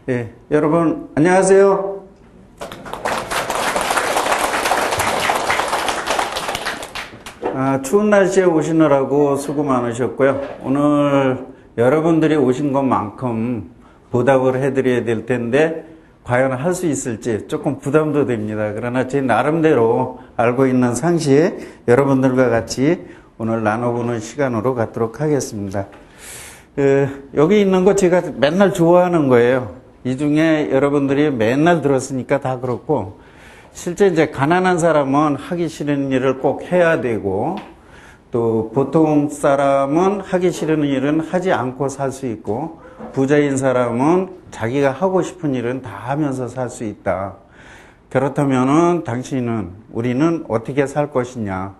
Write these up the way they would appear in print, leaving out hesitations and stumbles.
예, 여러분 안녕하세요. 추운 날씨에 오시느라고 수고 많으셨고요. 오늘 여러분들이 오신 것만큼 보답을 해드려야 될 텐데 과연 할 수 있을지 조금 부담도 됩니다. 그러나 제 나름대로 알고 있는 상식 여러분들과 같이 오늘 나눠보는 시간으로 갖도록 하겠습니다. 여기 있는 거 제가 맨날 좋아하는 거예요. 이 중에 여러분들이 맨날 들었으니까 다 그렇고, 실제 이제 가난한 사람은 하기 싫은 일을 꼭 해야 되고, 또 보통 사람은 하기 싫은 일은 하지 않고 살 수 있고, 부자인 사람은 자기가 하고 싶은 일은 다 하면서 살 수 있다. 그렇다면은 우리는 어떻게 살 것이냐.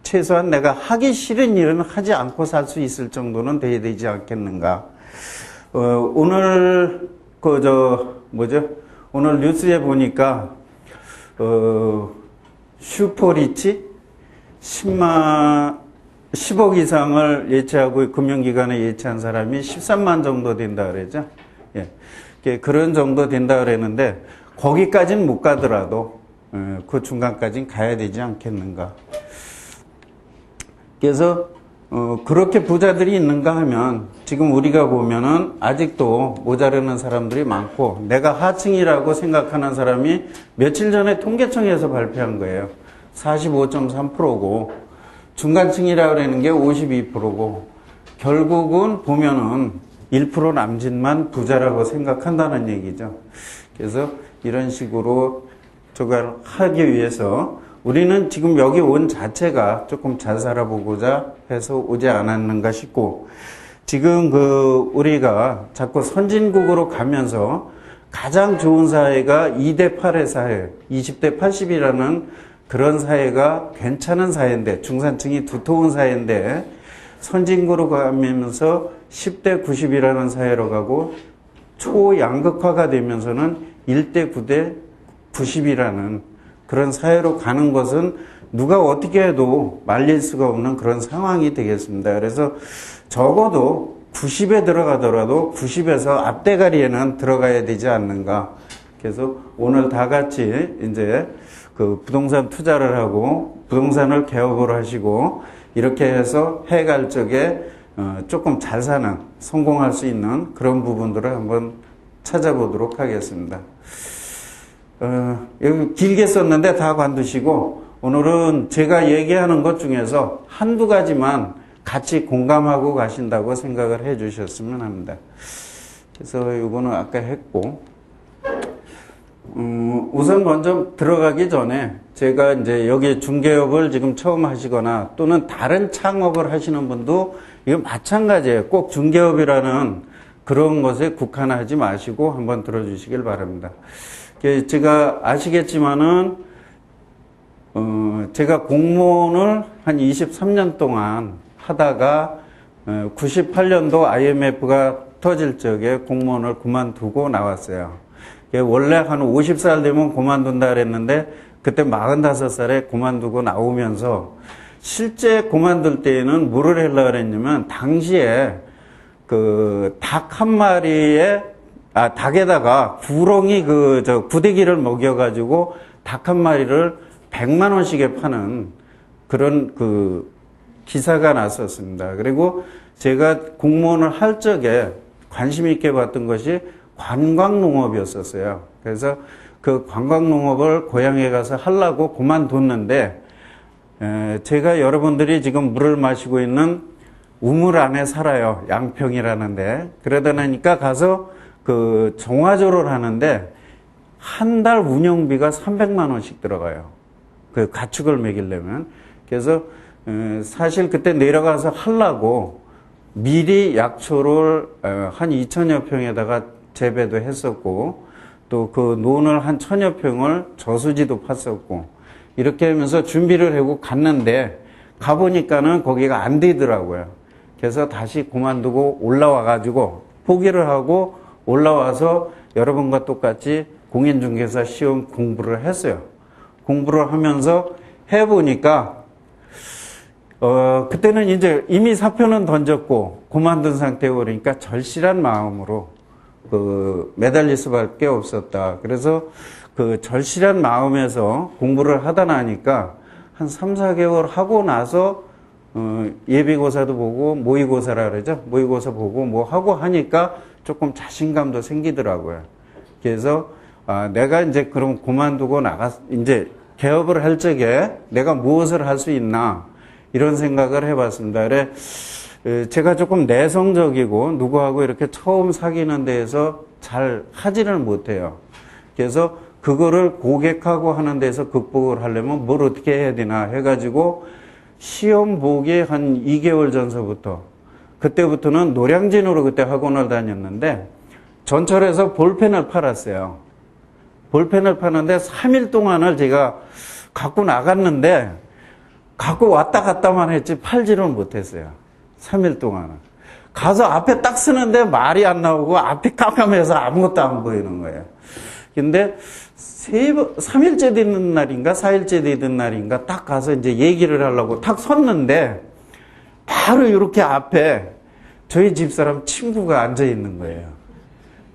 최소한 내가 하기 싫은 일은 하지 않고 살 수 있을 정도는 돼야 되지 않겠는가. 오늘 오늘 뉴스에 보니까 슈퍼리치 10억 이상을 예치하고 금융기관에 예치한 사람이 13만 정도 된다 그랬죠. 예. 그런 정도 된다 그랬는데 거기까지는 못 가더라도 그 중간까지는 가야 되지 않겠는가. 그래서 그렇게 부자들이 있는가 하면 지금 우리가 보면은 아직도 모자르는 사람들이 많고, 내가 하층이라고 생각하는 사람이 며칠 전에 통계청에서 발표한 거예요. 45.3%고 중간층이라고 하는 게 52%고 결국은 보면은 1% 남짓만 부자라고 생각한다는 얘기죠. 그래서 이런 식으로 저걸 하기 위해서 우리는 지금 여기 온 자체가 조금 잘 살아보고자 해서 오지 않았는가 싶고, 지금 우리가 자꾸 선진국으로 가면서 가장 좋은 사회가 2대 8의 사회, 20대 80이라는 그런 사회가 괜찮은 사회인데, 중산층이 두터운 사회인데, 선진국으로 가면서 10대 90이라는 사회로 가고, 초양극화가 되면서는 1대 9대 90이라는 그런 사회로 가는 것은 누가 어떻게 해도 말릴 수가 없는 그런 상황이 되겠습니다. 그래서 적어도 90에 들어가더라도 90에서 앞대가리에는 들어가야 되지 않는가. 그래서 오늘 다 같이 이제 부동산 투자를 하고 부동산을 개업을 하시고 이렇게 해서 해갈 적에 조금 잘 사는, 성공할 수 있는 그런 부분들을 한번 찾아보도록 하겠습니다. 여기 길게 썼는데 다 관두시고, 오늘은 제가 얘기하는 것 중에서 한두 가지만 같이 공감하고 가신다고 생각을 해 주셨으면 합니다. 그래서 이거는 아까 했고, 우선 먼저 들어가기 전에 제가 이제 여기 중개업을 지금 처음 하시거나 또는 다른 창업을 하시는 분도 이거 마찬가지예요. 꼭 중개업이라는 그런 것에 국한하지 마시고 한번 들어주시길 바랍니다. 제가 아시겠지만은, 제가 공무원을 한 23년 동안 하다가, 98년도 IMF가 터질 적에 공무원을 그만두고 나왔어요. 원래 한 50살 되면 그만둔다 그랬는데, 그때 45살에 그만두고 나오면서, 실제 그만둘 때에는 뭐를 하려고 그랬냐면, 당시에 닭 한 마리에 닭에다가 구렁이 구데기를 먹여가지고 닭 한 마리를 100만 원씩에 파는 그런 기사가 났었습니다. 그리고 제가 공무원을 할 적에 관심 있게 봤던 것이 관광농업이었었어요. 그래서 그 관광농업을 고향에 가서 하려고 그만뒀는데, 제가 여러분들이 지금 물을 마시고 있는 우물 안에 살아요. 양평이라는데. 그러다 나니까 가서 정화조를 하는데 한 달 운영비가 300만 원씩 들어가요. 가축을 먹이려면. 그래서 사실 그때 내려가서 하려고 미리 약초를 한 2천여 평에다가 재배도 했었고, 또 논을 한 1000여 평을 저수지도 팠었고, 이렇게 하면서 준비를 하고 갔는데 가보니까는 거기가 안 되더라고요. 그래서 다시 그만두고 올라와가지고 포기를 하고 올라와서 여러분과 똑같이 공인중개사 시험 공부를 했어요. 공부를 하면서 해보니까, 그때는 이제 이미 사표는 던졌고, 그만둔 상태고 그러니까 절실한 마음으로 매달릴 수밖에 없었다. 그래서 그 절실한 마음에서 공부를 하다 나니까 한 3, 4개월 하고 나서 예비고사도 보고 모의고사라 그러죠. 모의고사 보고 뭐 하고 하니까 조금 자신감도 생기더라고요. 그래서 내가 이제 그럼 그만두고 이제 개업을 할 적에 내가 무엇을 할 수 있나 이런 생각을 해봤습니다. 그래 제가 조금 내성적이고 누구하고 이렇게 처음 사귀는 데에서 잘 하지를 못해요. 그래서 그거를 고객하고 하는 데서 극복을 하려면 뭘 어떻게 해야 되나 해가지고 시험 보기 한 2개월 전서부터 그때부터는 노량진으로 그때 학원을 다녔는데 전철에서 볼펜을 팔았어요. 볼펜을 파는데 3일 동안을 제가 갖고 나갔는데 갖고 왔다 갔다만 했지 팔지를 못했어요. 3일 동안은. 가서 앞에 딱 쓰는데 말이 안 나오고 앞이 깜깜해서 아무것도 안 보이는 거예요. 근데 3일째 되는 날인가 4일째 되는 날인가 딱 가서 이제 얘기를 하려고 탁 섰는데 바로 이렇게 앞에 저희 집사람 친구가 앉아 있는 거예요.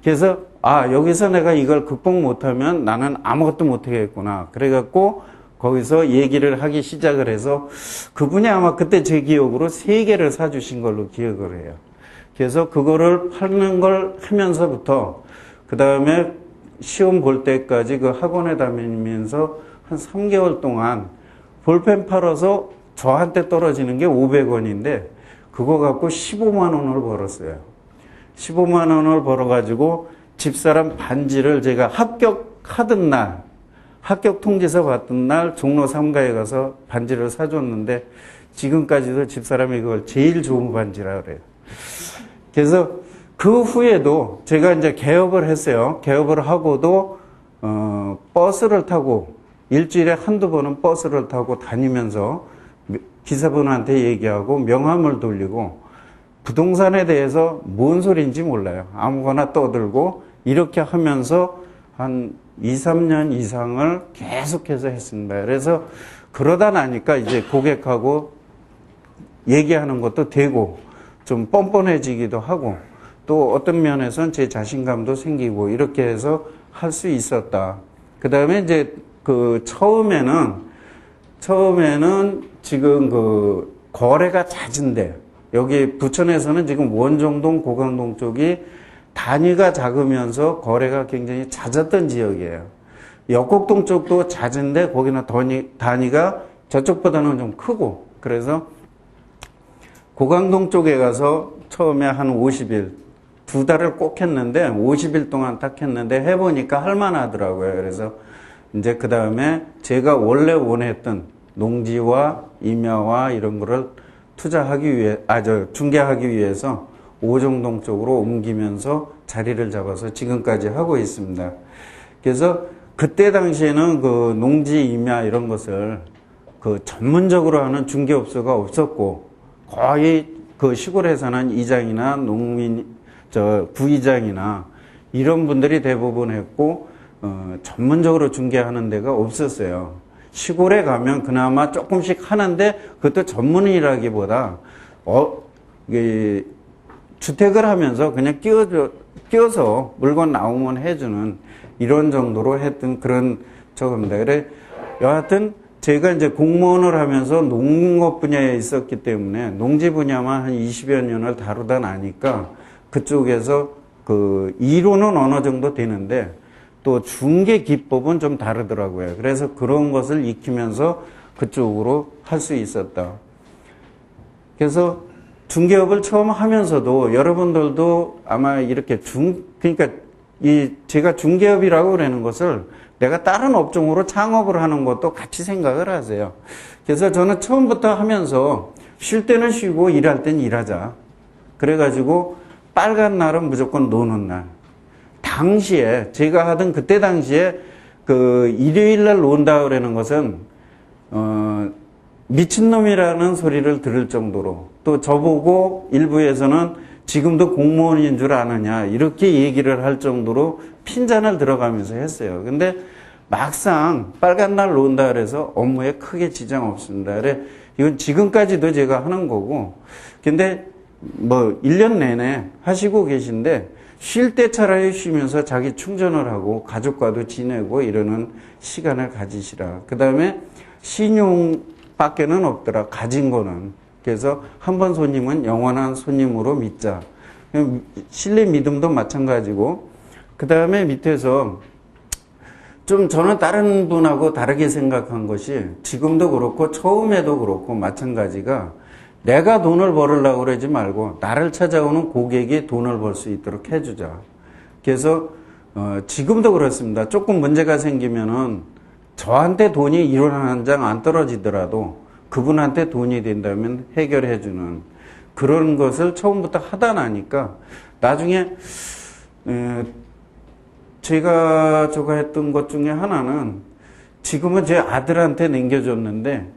그래서 여기서 내가 이걸 극복 못하면 나는 아무것도 못하겠구나. 그래갖고 거기서 얘기를 하기 시작을 해서 그분이 아마 그때 제 기억으로 3개를 사주신 걸로 기억을 해요. 그래서 그거를 파는 걸 하면서부터 그 다음에 시험 볼 때까지 그 학원에 다니면서 한 3개월 동안 볼펜 팔아서 저한테 떨어지는 게 500원인데 그거 갖고 15만 원을 벌었어요. 15만 원을 벌어가지고 집사람 반지를 제가 합격하던 날, 합격 통지서 받던 날 종로 3가에 가서 반지를 사줬는데 지금까지도 집사람이 그걸 제일 좋은 반지라 그래요. 그래서 그 후에도 제가 이제 개업을 했어요. 개업을 하고도 버스를 타고 일주일에 한두 번은 버스를 타고 다니면서 기사분한테 얘기하고 명함을 돌리고 부동산에 대해서 뭔 소리인지 몰라요. 아무거나 떠들고 이렇게 하면서 한 2, 3년 이상을 계속해서 했습니다. 그래서 그러다 나니까 이제 고객하고 얘기하는 것도 되고 좀 뻔뻔해지기도 하고 또 어떤 면에서는 제 자신감도 생기고 이렇게 해서 할 수 있었다. 그 다음에 이제 처음에는 지금 거래가 잦은데 여기 부천에서는 지금 원정동, 고강동 쪽이 단위가 작으면서 거래가 굉장히 잦았던 지역이에요. 역곡동 쪽도 잦은데 거기는 단위가 저쪽보다는 좀 크고 그래서 고강동 쪽에 가서 처음에 한 50일, 2달을 꼭 했는데 50일 동안 딱 했는데 해보니까 할만하더라고요. 그래서 이제 그 다음에 제가 원래 원했던 농지와 임야와 이런 거를 중개하기 위해서 오정동 쪽으로 옮기면서 자리를 잡아서 지금까지 하고 있습니다. 그래서 그때 당시에는 그 농지, 임야 이런 것을 전문적으로 하는 중개업소가 없었고 거의 그 시골에서는 이장이나 부이장이나 이런 분들이 대부분 했고 전문적으로 중개하는 데가 없었어요. 시골에 가면 그나마 조금씩 하는데 그것도 전문이라기보다 주택을 하면서 그냥 끼워서 물건 나오면 해주는 이런 정도로 했던 그런 저겁니다. 그래 여하튼 제가 이제 공무원을 하면서 농업 분야에 있었기 때문에 농지 분야만 한 20여 년을 다루다 나니까 그쪽에서 이론은 어느 정도 되는데 또 중개 기법은 좀 다르더라고요. 그래서 그런 것을 익히면서 그쪽으로 할 수 있었다. 그래서 중개업을 처음 하면서도 여러분들도 아마 이렇게 그러니까 제가 중개업이라고 그러는 것을 내가 다른 업종으로 창업을 하는 것도 같이 생각을 하세요. 그래서 저는 처음부터 하면서 쉴 때는 쉬고 일할 땐 일하자. 그래가지고 빨간 날은 무조건 노는 날. 당시에 제가 하던 그때 당시에 일요일 날 논다 그러는 것은 미친놈이라는 소리를 들을 정도로 또 저보고 일부에서는 지금도 공무원인 줄 아느냐 이렇게 얘기를 할 정도로 핀잔을 들어가면서 했어요. 근데 막상 빨간 날 논다 그래서 업무에 크게 지장 없습니다. 그래 이건 지금까지도 제가 하는 거고 근데 1년 내내 하시고 계신데 쉴 때 차라리 쉬면서 자기 충전을 하고 가족과도 지내고 이러는 시간을 가지시라. 그 다음에 신용밖에는 없더라. 가진 거는. 그래서 한 번 손님은 영원한 손님으로 믿자. 신뢰 믿음도 마찬가지고, 그 다음에 밑에서 좀 저는 다른 분하고 다르게 생각한 것이, 지금도 그렇고 처음에도 그렇고 마찬가지가, 내가 돈을 벌으려고 그러지 말고 나를 찾아오는 고객이 돈을 벌 수 있도록 해주자. 그래서 지금도 그렇습니다. 조금 문제가 생기면은 저한테 돈이 1원 한 장 안 떨어지더라도 그분한테 돈이 된다면 해결해주는 그런 것을 처음부터 하다 나니까 나중에 제가 했던 것 중에 하나는, 지금은 제 아들한테 남겨줬는데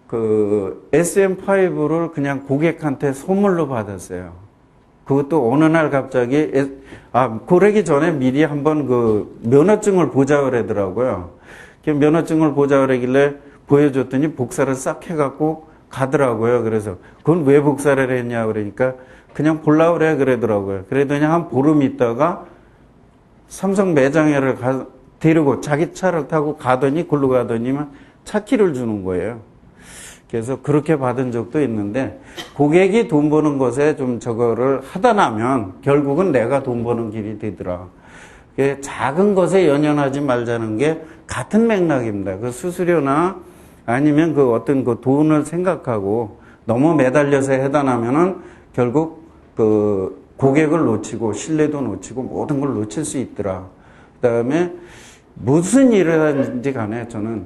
그 SM5를 그냥 고객한테 선물로 받았어요. 그것도 어느 날 갑자기 고르기 전에 미리 한번 그 면허증을 보자 그러더라고요. 면허증을 보자 그러길래 보여줬더니 복사를 싹 해갖고 가더라고요. 그래서 그건 왜 복사를 했냐 그러니까 그냥 보려고 그래 그러더라고요. 그러더니 한 보름 있다가 삼성 매장에를 데리고 자기 차를 타고 가더니 골로 가더니만 차키를 주는 거예요. 그래서 그렇게 받은 적도 있는데, 고객이 돈 버는 것에 좀 저거를 하다 나면 결국은 내가 돈 버는 길이 되더라. 작은 것에 연연하지 말자는 게 같은 맥락입니다. 그 수수료나 아니면 그 어떤 그 돈을 생각하고 너무 매달려서 해다 나면은 결국 그 고객을 놓치고 신뢰도 놓치고 모든 걸 놓칠 수 있더라. 그 다음에 무슨 일을 하든지 간에 저는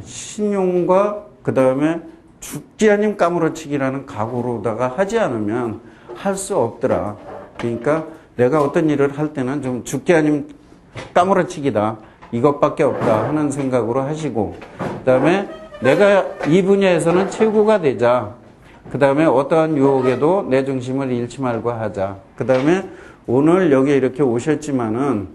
신용과 그 다음에 죽지 아님 까무러치기라는 각오로다가 하지 않으면 할 수 없더라. 그러니까 내가 어떤 일을 할 때는 좀 죽지 아님 까무러치기다, 이것밖에 없다 하는 생각으로 하시고, 그 다음에 내가 이 분야에서는 최고가 되자. 그 다음에 어떠한 유혹에도 내 중심을 잃지 말고 하자. 그 다음에 오늘 여기 이렇게 오셨지만은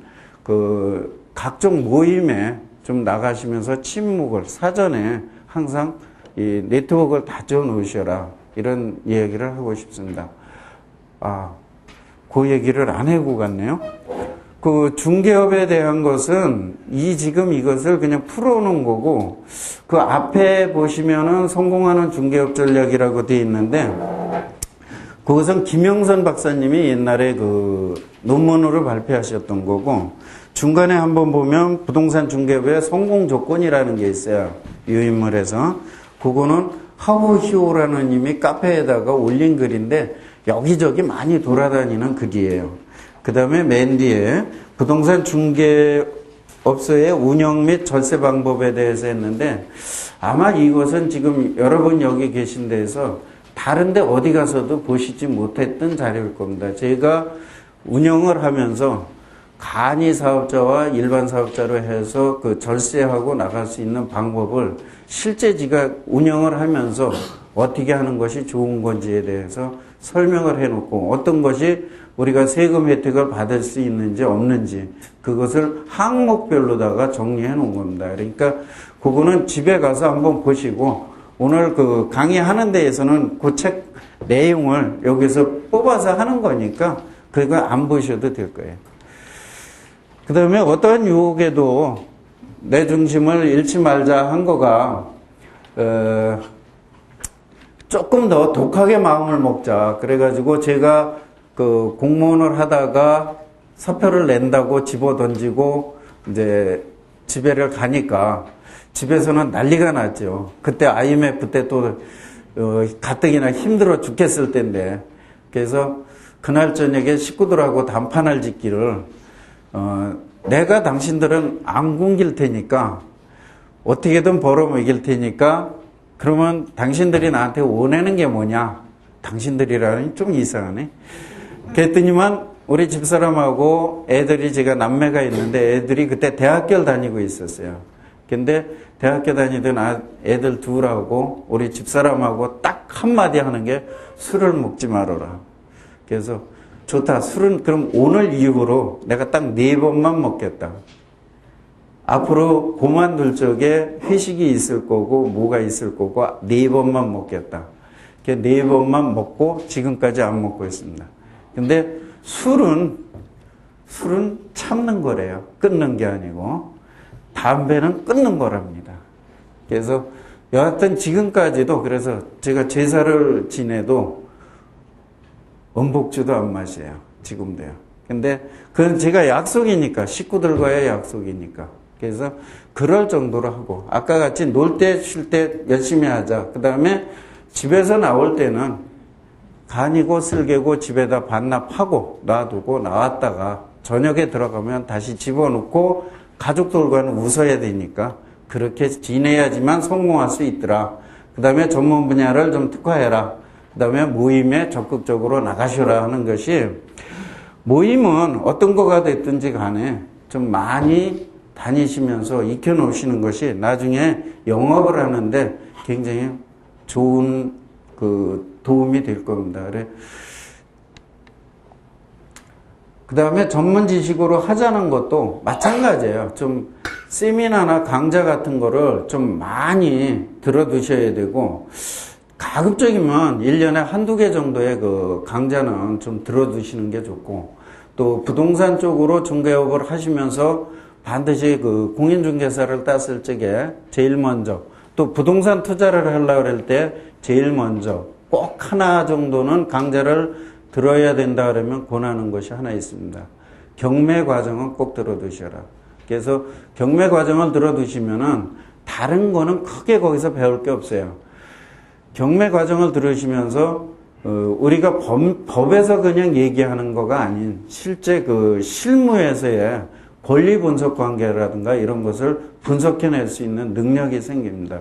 그 각종 모임에 좀 나가시면서 침묵을 사전에 항상 이 네트워크를 다져 놓으셔라. 이런 이야기를 하고 싶습니다. 그 얘기를 안 해고 갔네요. 그 중개업에 대한 것은 지금 이것을 그냥 풀어놓은 거고, 그 앞에 보시면은 성공하는 중개업 전략이라고 되어 있는데, 그것은 김영선 박사님이 옛날에 그 논문으로 발표하셨던 거고, 중간에 한번 보면 부동산 중개업의 성공 조건이라는 게 있어요. 유인물에서. 그거는 하우히오라는 님이 카페에다가 올린 글인데 여기저기 많이 돌아다니는 글이에요. 그 다음에 맨 뒤에 부동산 중개업소의 운영 및 절세 방법에 대해서 했는데, 아마 이것은 지금 여러분 여기 계신 데에서 다른데 어디 가서도 보시지 못했던 자료일 겁니다. 제가 운영을 하면서 간이 사업자와 일반 사업자로 해서 그 절세하고 나갈 수 있는 방법을 실제 제가 운영을 하면서 어떻게 하는 것이 좋은 건지에 대해서 설명을 해놓고, 어떤 것이 우리가 세금 혜택을 받을 수 있는지 없는지 그것을 항목별로다가 정리해 놓은 겁니다. 그러니까 그거는 집에 가서 한번 보시고, 오늘 그 강의하는 데에서는 그 책 내용을 여기서 뽑아서 하는 거니까 그거 안 보셔도 될 거예요. 그 다음에 어떠한 유혹에도 내 중심을 잃지 말자 한 거가, 조금 더 독하게 마음을 먹자. 그래가지고 제가 그 공무원을 하다가 사표를 낸다고 집어 던지고 이제 집에를 가니까 집에서는 난리가 났죠. 그때 IMF 때 또 가뜩이나 힘들어 죽겠을 때인데, 그래서 그날 저녁에 식구들하고 단판을 짓기를, 내가 당신들은 안 굶길 테니까 어떻게든 벌어먹일 테니까, 그러면 당신들이 나한테 원하는 게 뭐냐? 당신들이라니 좀 이상하네. 그랬더니만 우리 집사람하고 애들이, 제가 남매가 있는데 애들이 그때 대학교를 다니고 있었어요. 근데 대학교 다니던 애들 둘하고 우리 집사람하고 딱 한마디 하는 게, 술을 먹지 말아라. 그래서 좋다. 술은 그럼 오늘 이후로 내가 딱 4번만 먹겠다. 앞으로 그만둘 적에 회식이 있을 거고 뭐가 있을 거고 4번만 먹겠다. 4번만 먹고 지금까지 안 먹고 있습니다. 근데 술은 술은 참는 거래요. 끊는 게 아니고. 담배는 끊는 거랍니다. 그래서 여하튼 지금까지도 그래서 제가 제사를 지내도 음복주도 안 마셔요. 지금도요. 근데 그건 제가 약속이니까, 식구들과의 약속이니까. 그래서 그럴 정도로 하고, 아까 같이 놀 때, 쉴 때 열심히 하자. 그 다음에 집에서 나올 때는 간이고 쓸개고 집에다 반납하고 놔두고 나왔다가 저녁에 들어가면 다시 집어넣고 가족들과는 웃어야 되니까 그렇게 지내야지만 성공할 수 있더라. 그 다음에 전문 분야를 좀 특화해라. 그 다음에 모임에 적극적으로 나가셔라 하는 것이, 모임은 어떤 거가 됐든지 간에 좀 많이 다니시면서 익혀 놓으시는 것이 나중에 영업을 하는데 굉장히 좋은 도움이 될 겁니다. 그래. 그 다음에 전문 지식으로 하자는 것도 마찬가지예요. 좀 세미나나 강좌 같은 거를 좀 많이 들어두셔야 되고, 가급적이면 1년에 한두 개 정도의 그 강좌는 좀 들어두시는 게 좋고, 또 부동산 쪽으로 중개업을 하시면서 반드시 그 공인중개사를 땄을 적에 제일 먼저, 또 부동산 투자를 하려고 할 때 제일 먼저 꼭 하나 정도는 강좌를 들어야 된다 그러면 권하는 것이 하나 있습니다. 경매 과정은 꼭 들어두셔라. 그래서 경매 과정을 들어두시면은 다른 거는 크게 거기서 배울 게 없어요. 경매 과정을 들으시면서 우리가 법에서 그냥 얘기하는 거가 아닌 실제 그 실무에서의 권리 분석 관계라든가 이런 것을 분석해낼 수 있는 능력이 생깁니다.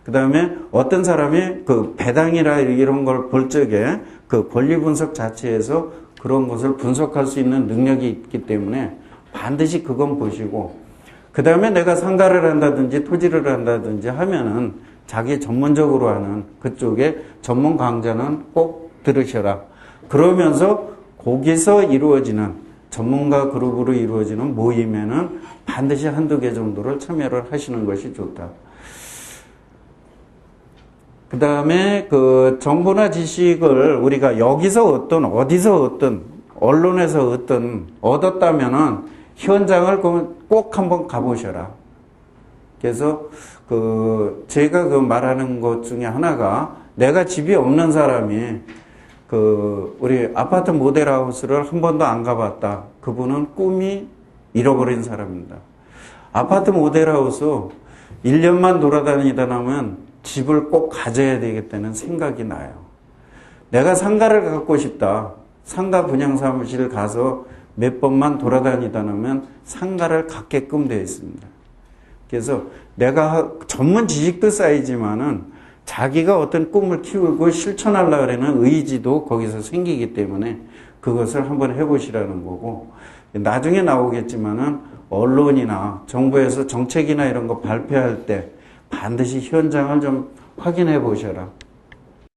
그 다음에 어떤 사람이 그 배당이라 이런 걸 볼 적에 그 권리 분석 자체에서 그런 것을 분석할 수 있는 능력이 있기 때문에 반드시 그건 보시고, 그 다음에 내가 상가를 한다든지 토지를 한다든지 하면은 자기 전문적으로 하는 그쪽에 전문 강좌는 꼭 들으셔라. 그러면서 거기서 이루어지는 전문가 그룹으로 이루어지는 모임에는 반드시 한두 개 정도를 참여를 하시는 것이 좋다. 그 다음에 그 정보나 지식을 우리가 여기서 어디서 언론에서 얻었다면은 현장을 꼭 한번 가보셔라. 그래서 제가 말하는 것 중에 하나가, 내가 집이 없는 사람이 우리 아파트 모델하우스를 한 번도 안 가봤다. 그분은 꿈이 잃어버린 사람입니다. 아파트 모델하우스 1년만 돌아다니다 나면 집을 꼭 가져야 되겠다는 생각이 나요. 내가 상가를 갖고 싶다. 상가 분양사무실 가서 몇 번만 돌아다니다 나면 상가를 갖게끔 되어 있습니다. 그래서 내가 전문 지식도 쌓이지만은 자기가 어떤 꿈을 키우고 실천하려고 하는 의지도 거기서 생기기 때문에 그것을 한번 해보시라는 거고, 나중에 나오겠지만은 언론이나 정부에서 정책이나 이런 거 발표할 때 반드시 현장을 좀 확인해 보셔라.